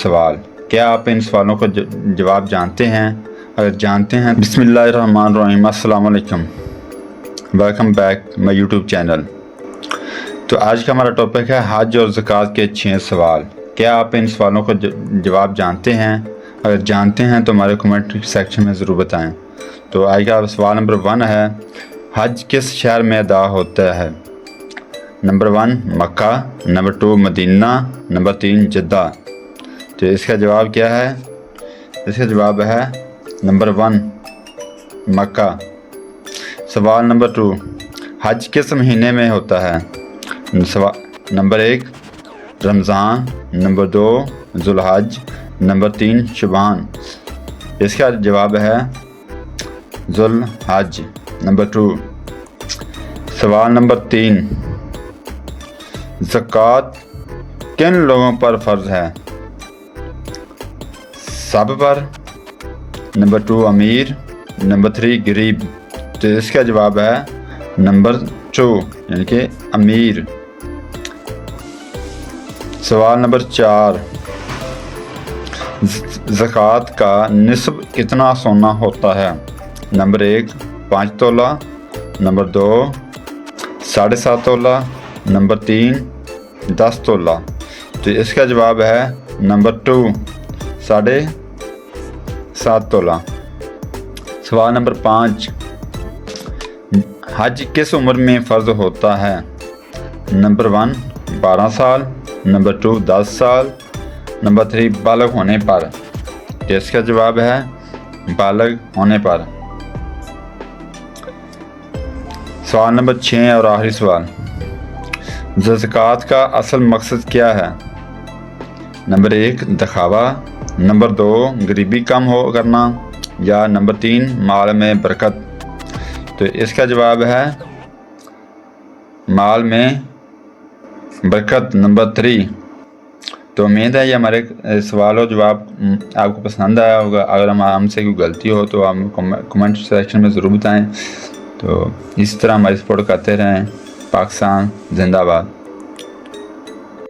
सवाल। क्या आप इन सवालों का जवाब जानते हैं? अगर जानते हैं बिस्मिल्लाहिर्रहमानिर्रहीम, अस्सलाम वालेकुम, welcome back my YouTube channel. तो आज का हमारा टॉपिक है हज और ज़कात के 6 सवाल। क्या आप इन सवालों का जवाब जानते हैं? अगर जानते हैं तो हमारे कमेंट सेक्शन में ज़रूर बताएं। तो आज का सवाल नंबर 1 है, हज किस शहर में अदा होता है? नंबर 1 मक्का, नंबर 2 मदीना, नंबर 3 जद्दा। तो इसका जवाब क्या है? इसका जवाब है नंबर 1 मक्का। सवाल नंबर 2, हज किस महीने में होता है? Number 1 Ramzan, number 2 Zilhaj, number 3 Shaban. इसका जवाब है जुल्हज, नंबर 2। सवाल नंबर 3, ज़कात किन लोगों पर फ़र्ज़ है? सब पर, नंबर 2 अमीर, नंबर 3 गरीब। तो इसका जवाब है नंबर 2 यानी कि अमीर। सवाल नंबर 4, ज़कात का निस्ब कितना सोना होता है? नंबर 1 5 तोला, नंबर 2 7.5 तोला, नंबर 3 10 तोला। तो इसका जवाब है नंबर 2 7.5 तोला। सवाल नंबर 5, हज किस उम्र में फ़र्ज़ होता है? नंबर 1 12 साल, नंबर 2 10 साल, नंबर 3 बालग होने पर। तो इसका जवाब है बालग होने पर। सवाल नंबर 6 और आखिरी सवाल, ज़कात का असल मकसद क्या है? नंबर 1 दिखावा, नंबर 2 गरीबी कम हो करना, या नंबर 3 माल में बरकत। तो इसका जवाब है माल में बरकत, नंबर 3। तो उम्मीद है ये हमारे सवाल और जवाब आपको पसंद आया होगा। अगर हमसे कोई गलती हो तो आप कमेंट सेक्शन में ज़रूर बताएं। तो इस तरह हमारी सपोर्ट करते रहें। पाकिस्तान जिंदाबाद।